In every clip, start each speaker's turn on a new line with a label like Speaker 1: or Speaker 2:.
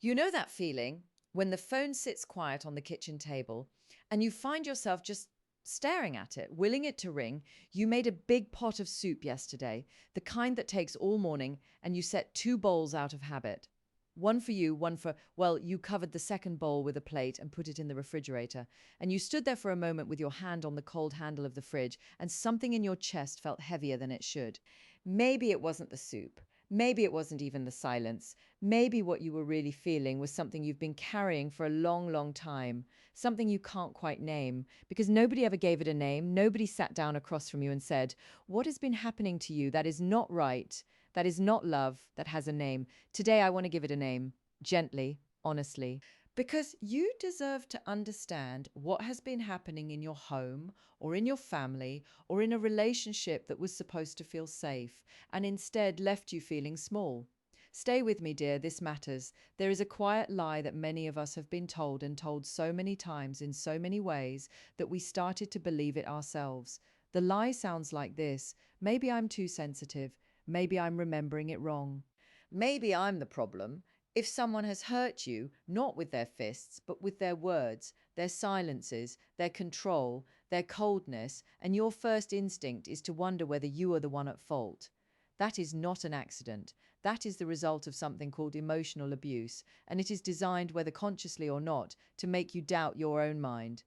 Speaker 1: You know that feeling when the phone sits quiet on the kitchen table and you find yourself just staring at it, willing it to ring. You made a big pot of soup yesterday, the kind that takes all morning, and you set two bowls out of habit. One for you, one for, well, you covered the second bowl with a plate and put it in the refrigerator. And you stood there for a moment with your hand on the cold handle of the fridge, and something in your chest felt heavier than it should. Maybe it wasn't the soup. Maybe it wasn't even the silence. Maybe what you were really feeling was something you've been carrying for a long, long time, something you can't quite name, because nobody ever gave it a name. Nobody sat down across from you and said, "What has been happening to you that is not right, that is not love, that has a name? Today I want to give it a name, gently, honestly." Because you deserve to understand what has been happening in your home or in your family or in a relationship that was supposed to feel safe and instead left you feeling small. Stay with me, dear, this matters. There is a quiet lie that many of us have been told and told so many times in so many ways that we started to believe it ourselves. The lie sounds like this: maybe I'm too sensitive, maybe I'm remembering it wrong. Maybe I'm the problem. If someone has hurt you, not with their fists, but with their words, their silences, their control, their coldness, and your first instinct is to wonder whether you are the one at fault. That is not an accident. That is the result of something called emotional abuse, and it is designed, whether consciously or not, to make you doubt your own mind.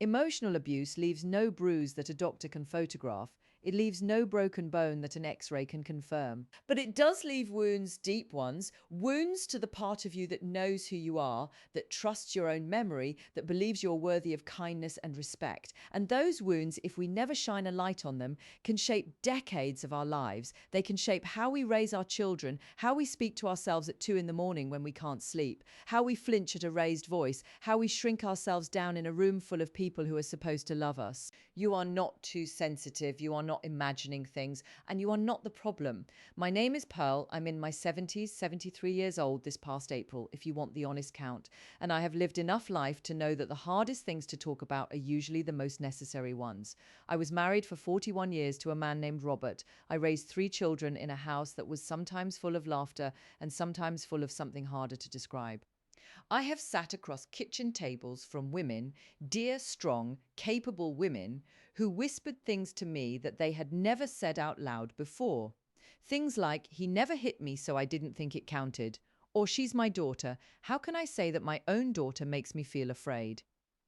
Speaker 1: Emotional abuse leaves no bruise that a doctor can photograph. It leaves no broken bone that an x ray can confirm. But it does leave wounds, deep ones, wounds to the part of you that knows who you are, that trusts your own memory, that believes you're worthy of kindness and respect. And those wounds, if we never shine a light on them, can shape decades of our lives. They can shape how we raise our children, how we speak to ourselves at 2 in the morning when we can't sleep, how we flinch at a raised voice, how we shrink ourselves down in a room full of people who are supposed to love us. You are not too sensitive, you are not imagining things, and you are not the problem. My name is Pearl. I'm in my 70s, 73 years old this past April, if you want the honest count. And I have lived enough life to know that the hardest things to talk about are usually the most necessary ones. I was married for 41 years to a man named Robert. I raised 3 children in a house that was sometimes full of laughter and sometimes full of something harder to describe. I have sat across kitchen tables from women, dear, strong, capable women, who whispered things to me that they had never said out loud before. Things like, "He never hit me, so I didn't think it counted." Or, "She's my daughter. How can I say that my own daughter makes me feel afraid?"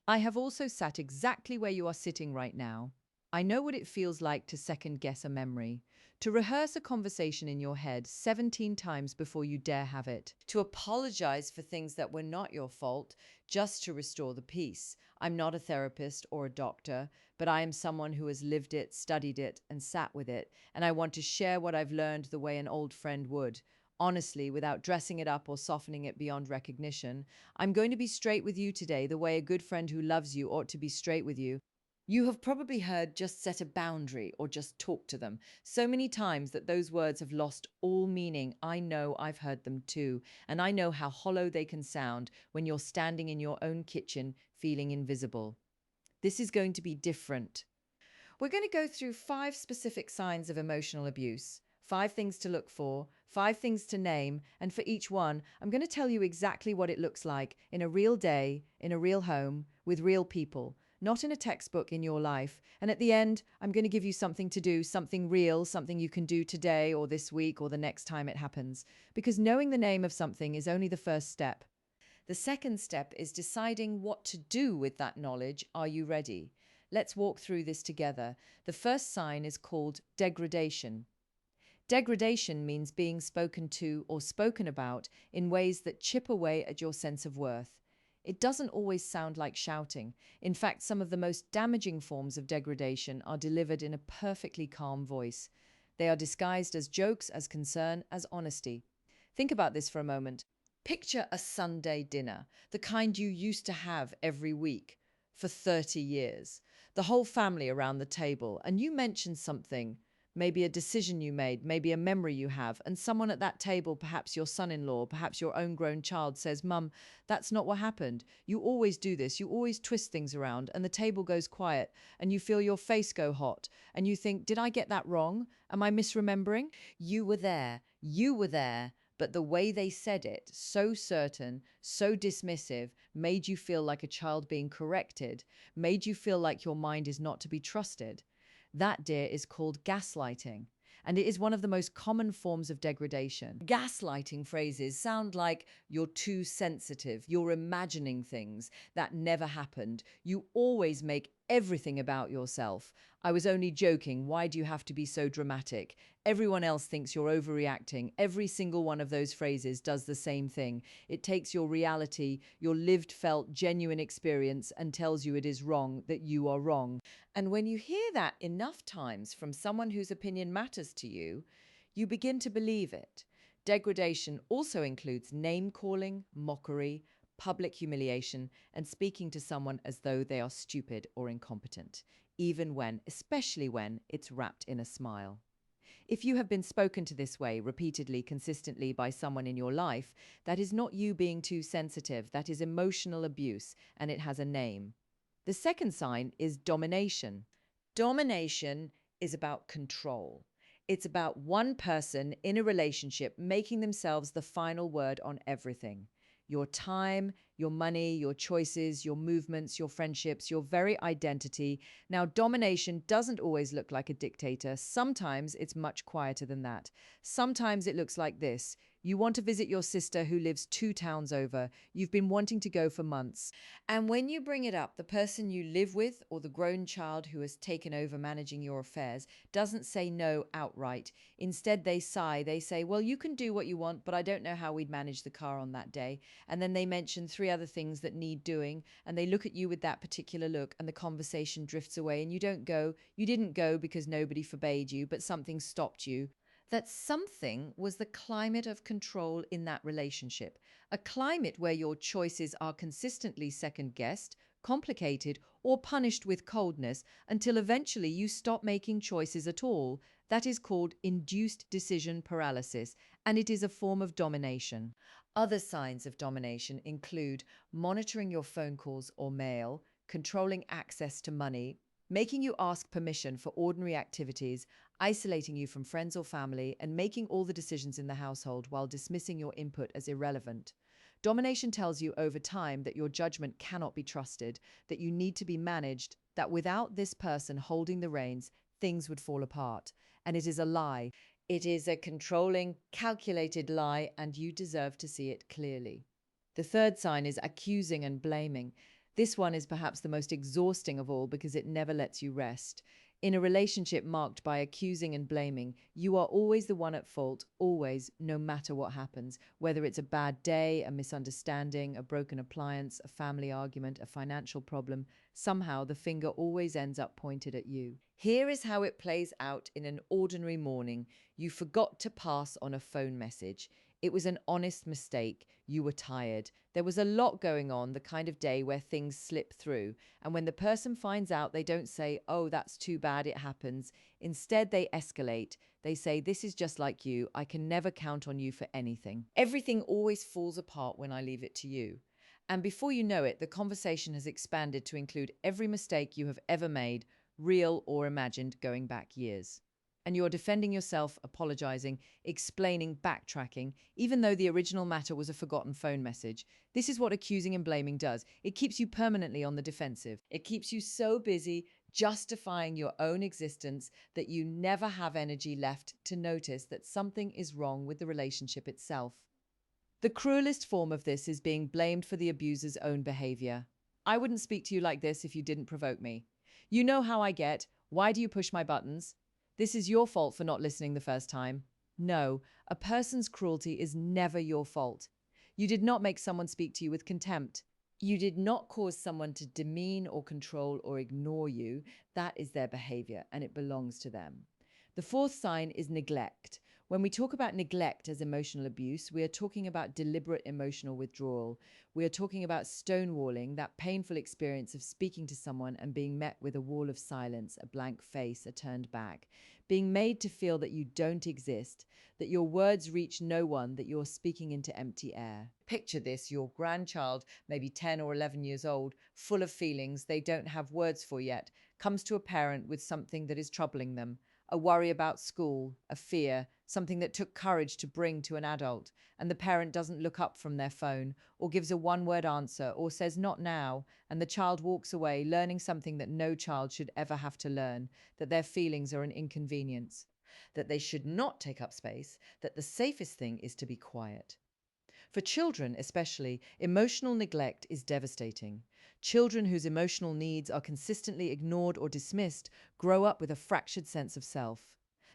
Speaker 1: I have also sat exactly where you are sitting right now. I know what it feels like to second guess a memory, to rehearse a conversation in your head 17 times before you dare have it, to apologize for things that were not your fault just to restore the peace. I'm not a therapist or a doctor, but I am someone who has lived it, studied it, and sat with it, and I want to share what I've learned the way an old friend would. Honestly, without dressing it up or softening it beyond recognition. I'm going to be straight with you today, the way a good friend who loves you ought to be straight with you. You have probably heard "just set a boundary" or "just talk to them" so many times that those words have lost all meaning. I know I've heard them too, and I know how hollow they can sound when you're standing in your own kitchen feeling invisible. This is going to be different. We're going to go through 5 specific signs of emotional abuse, 5 things to look for, 5 things to name, and for each one, I'm going to tell you exactly what it looks like in a real day, in a real home, with real people, not in a textbook, in your life. And at the end, I'm going to give you something to do, something real, something you can do today or this week or the next time it happens. Because knowing the name of something is only the first step. The second step is deciding what to do with that knowledge. Are you ready? Let's walk through this together. The first sign is called degradation. Degradation means being spoken to or spoken about in ways that chip away at your sense of worth. It doesn't always sound like shouting. In fact, some of the most damaging forms of degradation are delivered in a perfectly calm voice. They are disguised as jokes, as concern, as honesty. Think about this for a moment. Picture a Sunday dinner, the kind you used to have every week for 30 years. The whole family around the table, and you mention something, maybe a decision you made, maybe a memory you have, and someone at that table, perhaps your son in law, perhaps your own grown child, says, "Mum, that's not what happened. You always do this. You always twist things around," and the table goes quiet, and you feel your face go hot, and you think, "Did I get that wrong? Am I misremembering?" You were there. You were there. but the way they said it, so certain, so dismissive, made you feel like a child being corrected, made you feel like your mind is not to be trusted. That, dear, is called gaslighting. And it is one of the most common forms of degradation. Gaslighting phrases sound like you're too sensitive, you're imagining things that never happened, you always make everything about yourself. I was only joking, why do you have to be so dramatic? Everyone else thinks you're overreacting. Every single one of those phrases does the same thing. It takes your reality, your lived, felt, genuine experience, and tells you it is wrong, that you are wrong. And when you hear that enough times from someone whose opinion matters to you, you begin to believe it. Degradation also includes name calling, mockery, public humiliation, and speaking to someone as though they are stupid or incompetent, even when, especially when, it's wrapped in a smile. If you have been spoken to this way repeatedly, consistently by someone in your life, that is not you being too sensitive, that is emotional abuse, and it has a name. The second sign is domination. Domination is about control. It's about one person in a relationship making themselves the final word on everything. Your time, your money, your choices, your movements, your friendships, your very identity. Now, domination doesn't always look like a dictator. Sometimes it's much quieter than that. Sometimes it looks like this. You want to visit your sister who lives 2 towns over. You've been wanting to go for months. And when you bring it up, the person you live with or the grown child who has taken over managing your affairs doesn't say no outright. Instead, they sigh. They say, well, you can do what you want, but I don't know how we'd manage the car on that day. And then they mention 3 other things that need doing, and they look at you with that particular look, and the conversation drifts away, and you don't go. You didn't go because nobody forbade you, but something stopped you. That something was the climate of control in that relationship, a climate where your choices are consistently second guessed, complicated, or punished with coldness until eventually you stop making choices at all. That is called induced decision paralysis, and it is a form of domination. Other signs of domination include monitoring your phone calls or mail, controlling access to money, making you ask permission for ordinary activities, isolating you from friends or family, and making all the decisions in the household while dismissing your input as irrelevant. Domination tells you over time that your judgment cannot be trusted, that you need to be managed, that without this person holding the reins, things would fall apart. And it is a lie. It is a controlling, calculated lie, and you deserve to see it clearly. The third sign is accusing and blaming. This one is perhaps the most exhausting of all because it never lets you rest. In a relationship marked by accusing and blaming, you are always the one at fault, always, no matter what happens. Whether it's a bad day, a misunderstanding, a broken appliance, a family argument, a financial problem, somehow the finger always ends up pointed at you. Here is how it plays out in an ordinary morning. You forgot to pass on a phone message. It was an honest mistake. You were tired. There was a lot going on, the kind of day where things slip through. And when the person finds out, they don't say, oh, that's too bad, it happens. Instead, they escalate. They say, this is just like you. I can never count on you for anything. Everything always falls apart when I leave it to you. And before you know it, the conversation has expanded to include every mistake you have ever made, real or imagined, going back years. And you're defending yourself, apologizing, explaining, backtracking, even though the original matter was a forgotten phone message. This is what accusing and blaming does. It keeps you permanently on the defensive. It keeps you so busy justifying your own existence that you never have energy left to notice that something is wrong with the relationship itself. The cruelest form of this is being blamed for the abuser's own behavior. I wouldn't speak to you like this if you didn't provoke me. You know how I get. Why do you push my buttons? This is your fault for not listening the first time. No, a person's cruelty is never your fault. You did not make someone speak to you with contempt. You did not cause someone to demean or control or ignore you. That is their behavior, and it belongs to them. The fourth sign is neglect. When we talk about neglect as emotional abuse, we are talking about deliberate emotional withdrawal. We are talking about stonewalling, that painful experience of speaking to someone and being met with a wall of silence, a blank face, a turned back. Being made to feel that you don't exist, that your words reach no one, that you're speaking into empty air. Picture this, your grandchild, maybe 10 or 11 years old, full of feelings they don't have words for yet, comes to a parent with something that is troubling them. a worry about school, a fear, something that took courage to bring to an adult, and the parent doesn't look up from their phone, or gives a one-word answer, or says not now, and the child walks away learning something that no child should ever have to learn, that their feelings are an inconvenience, that they should not take up space, that the safest thing is to be quiet. For children, especially, emotional neglect is devastating. Children whose emotional needs are consistently ignored or dismissed grow up with a fractured sense of self.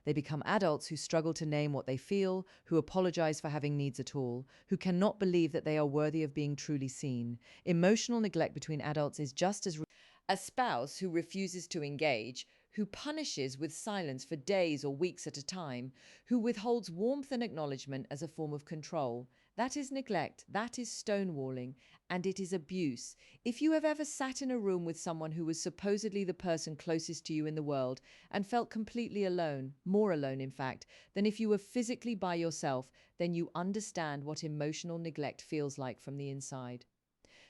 Speaker 1: They become adults who struggle to name what they feel, who apologize for having needs at all, who cannot believe that they are worthy of being truly seen. Emotional neglect between adults is just as a spouse who refuses to engage, who punishes with silence for days or weeks at a time, who withholds warmth and acknowledgement as a form of control. That is neglect, that is stonewalling, and it is abuse. If you have ever sat in a room with someone who was supposedly the person closest to you in the world and felt completely alone, more alone in fact, than if you were physically by yourself, then you understand what emotional neglect feels like from the inside.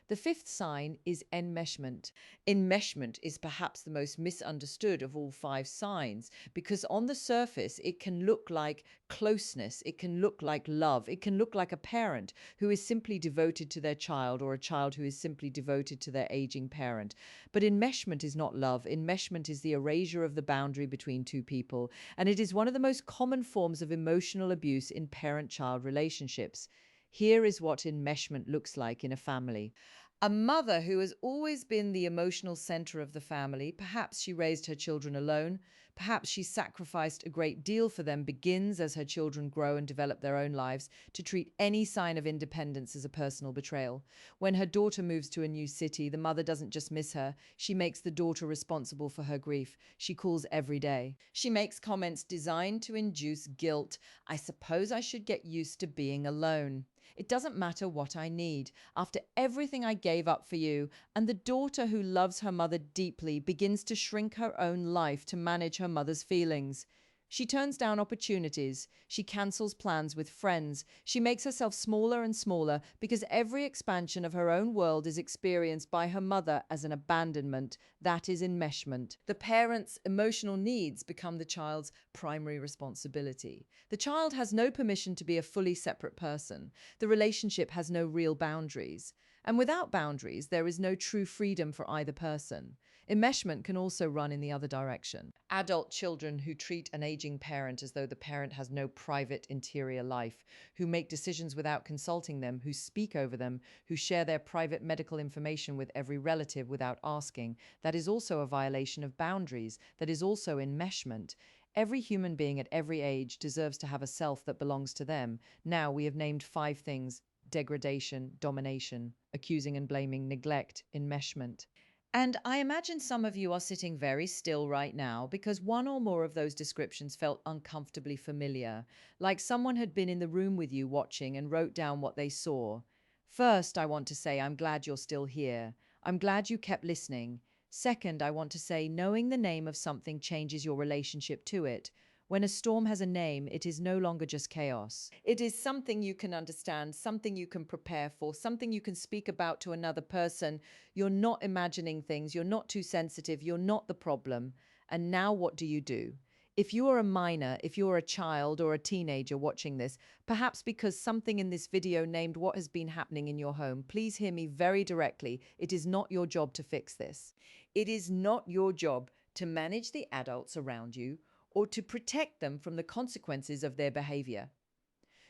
Speaker 1: The fifth sign is enmeshment. Enmeshment is perhaps the most misunderstood of all five signs because on the surface it can look like closeness, it can look like love, it can look like a parent who is simply devoted to their child or a child who is simply devoted to their aging parent. But enmeshment is not love. Enmeshment is the erasure of the boundary between two people, and it is one of the most common forms of emotional abuse in parent-child relationships. Here is what enmeshment looks like in a family. A mother who has always been the emotional center of the family, perhaps she raised her children alone, perhaps she sacrificed a great deal for them, begins as her children grow and develop their own lives to treat any sign of independence as a personal betrayal. When her daughter moves to a new city, the mother doesn't just miss her, she makes the daughter responsible for her grief. She calls every day. She makes comments designed to induce guilt. I suppose I should get used to being alone. It doesn't matter what I need. After everything I gave up for you, and the daughter who loves her mother deeply begins to shrink her own life to manage her mother's feelings. She turns down opportunities. She cancels plans with friends. She makes herself smaller and smaller because every expansion of her own world is experienced by her mother as an abandonment. That is enmeshment. The parent's emotional needs become the child's primary responsibility. The child has no permission to be a fully separate person. The relationship has no real boundaries. And without boundaries, there is no true freedom for either person. Enmeshment can also run in the other direction. Adult children who treat an aging parent as though the parent has no private interior life, who make decisions without consulting them, who speak over them, who share their private medical information with every relative without asking. That is also a violation of boundaries. That is also enmeshment. Every human being at every age deserves to have a self that belongs to them. Now we have named five things: degradation, domination, accusing and blaming, neglect, enmeshment. And I imagine some of you are sitting very still right now because one or more of those descriptions felt uncomfortably familiar, like someone had been in the room with you watching and wrote down what they saw. First, I want to say I'm glad you're still here. I'm glad you kept listening. Second, I want to say knowing the name of something changes your relationship to it. When a storm has a name, it is no longer just chaos. It is something you can understand, something you can prepare for, something you can speak about to another person. You're not imagining things, you're not too sensitive, you're not the problem. And now what do you do? If you are a minor, if you're a child or a teenager watching this, perhaps because something in this video named what has been happening in your home, please hear me very directly. It is not your job to fix this. It is not your job to manage the adults around you or to protect them from the consequences of their behavior.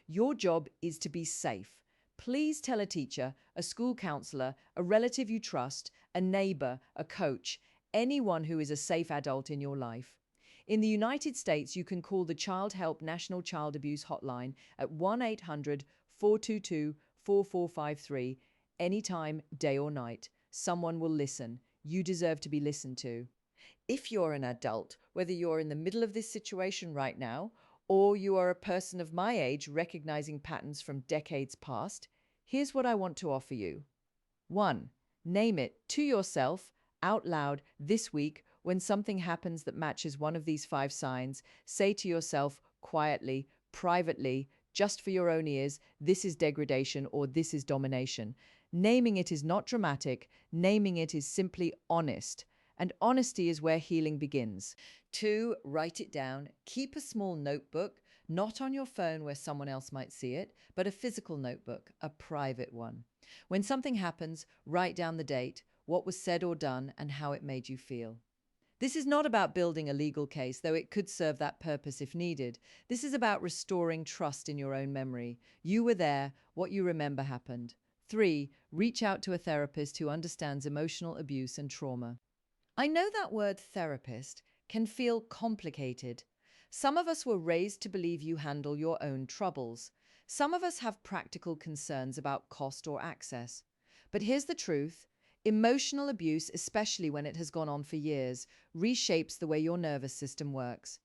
Speaker 1: Your job is to be safe. Please tell a teacher, a school counselor, a relative you trust, a neighbor, a coach, anyone who is a safe adult in your life. In the United States, you can call the Child Help National Child Abuse Hotline at 1-800-422-4453 anytime, day or night. Someone will listen. You deserve to be listened to. If you're an adult, whether you're in the middle of this situation right now, or you are a person of my age recognizing patterns from decades past, here's what I want to offer you. 1. Name it to yourself out loud this week when something happens that matches one of these five signs. Say to yourself quietly, privately, just for your own ears, this is degradation or this is domination. Naming it is not dramatic, naming it is simply honest. And honesty is where healing begins. 2, write it down. Keep a small notebook, not on your phone where someone else might see it, but a physical notebook, a private one. When something happens, write down the date, what was said or done, and how it made you feel. This is not about building a legal case, though it could serve that purpose if needed. This is about restoring trust in your own memory. You were there, what you remember happened. 3, reach out to a therapist who understands emotional abuse and trauma. I know that word therapist can feel complicated. Some of us were raised to believe you handle your own troubles. Some of us have practical concerns about cost or access. But here's the truth. Emotional abuse, especially when it has gone on for years, reshapes the way your nervous system works.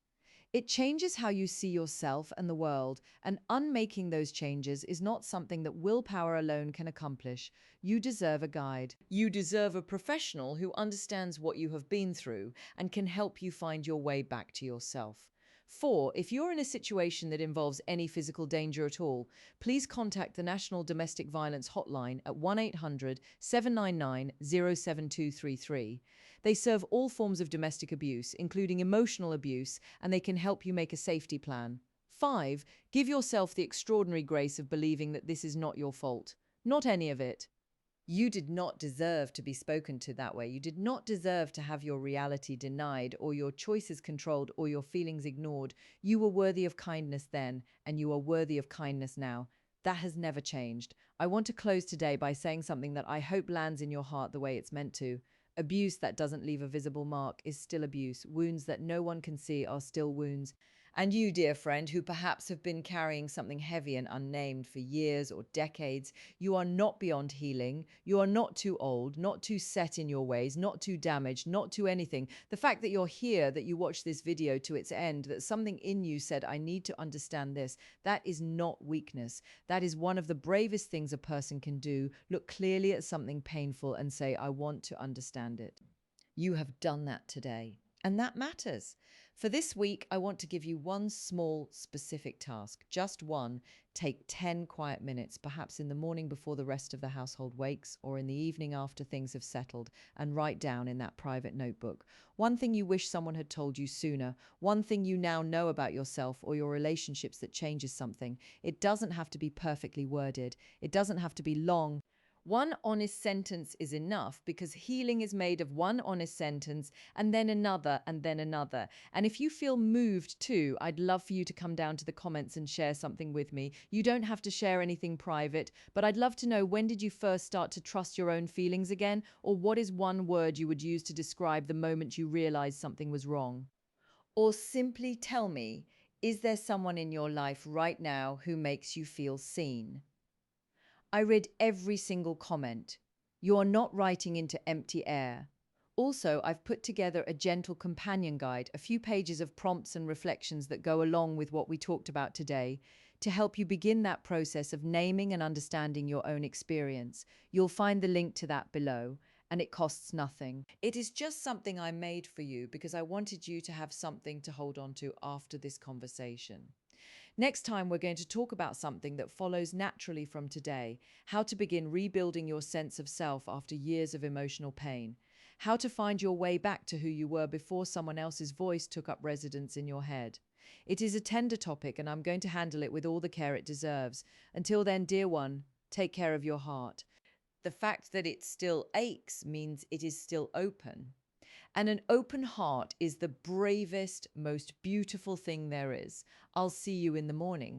Speaker 1: It changes how you see yourself and the world, and unmaking those changes is not something that willpower alone can accomplish. You deserve a guide. You deserve a professional who understands what you have been through and can help you find your way back to yourself. 4, if you're in a situation that involves any physical danger at all, please contact the National Domestic Violence Hotline at 1-800 799 07233. They serve all forms of domestic abuse, including emotional abuse, and they can help you make a safety plan. 5, give yourself the extraordinary grace of believing that this is not your fault. Not any of it. You did not deserve to be spoken to that way. You did not deserve to have your reality denied or your choices controlled or your feelings ignored. You were worthy of kindness then, and you are worthy of kindness now. That has never changed. I want to close today by saying something that I hope lands in your heart the way it's meant to. Abuse that doesn't leave a visible mark is still abuse. Wounds that no one can see are still wounds. And you, dear friend, who perhaps have been carrying something heavy and unnamed for years or decades, you are not beyond healing. You are not too old, not too set in your ways, not too damaged, not too anything. The fact that you're here, that you watched this video to its end, that something in you said, I need to understand this, that is not weakness. That is one of the bravest things a person can do. Look clearly at something painful and say, I want to understand it. You have done that today, and that matters. For this week, I want to give you one small, specific task, just one. Take 10 quiet minutes, perhaps in the morning before the rest of the household wakes, or in the evening after things have settled, and write down in that private notebook one thing you wish someone had told you sooner, one thing you now know about yourself or your relationships that changes something. It doesn't have to be perfectly worded. It doesn't have to be long. One honest sentence is enough, because healing is made of one honest sentence and then another and then another. And if you feel moved too, I'd love for you to come down to the comments and share something with me. You don't have to share anything private, but I'd love to know, when did you first start to trust your own feelings again? Or what is one word you would use to describe the moment you realized something was wrong? Or simply tell me, is there someone in your life right now who makes you feel seen? I read every single comment. You are not writing into empty air. Also, I've put together a gentle companion guide, a few pages of prompts and reflections that go along with what we talked about today, to help you begin that process of naming and understanding your own experience. You'll find the link to that below, and it costs nothing. It is just something I made for you because I wanted you to have something to hold on to after this conversation. Next time, we're going to talk about something that follows naturally from today: how to begin rebuilding your sense of self after years of emotional pain, how to find your way back to who you were before someone else's voice took up residence in your head. It is a tender topic, and I'm going to handle it with all the care it deserves. Until then, dear one, take care of your heart. The fact that it still aches means it is still open. And an open heart is the bravest, most beautiful thing there is. I'll see you in the morning.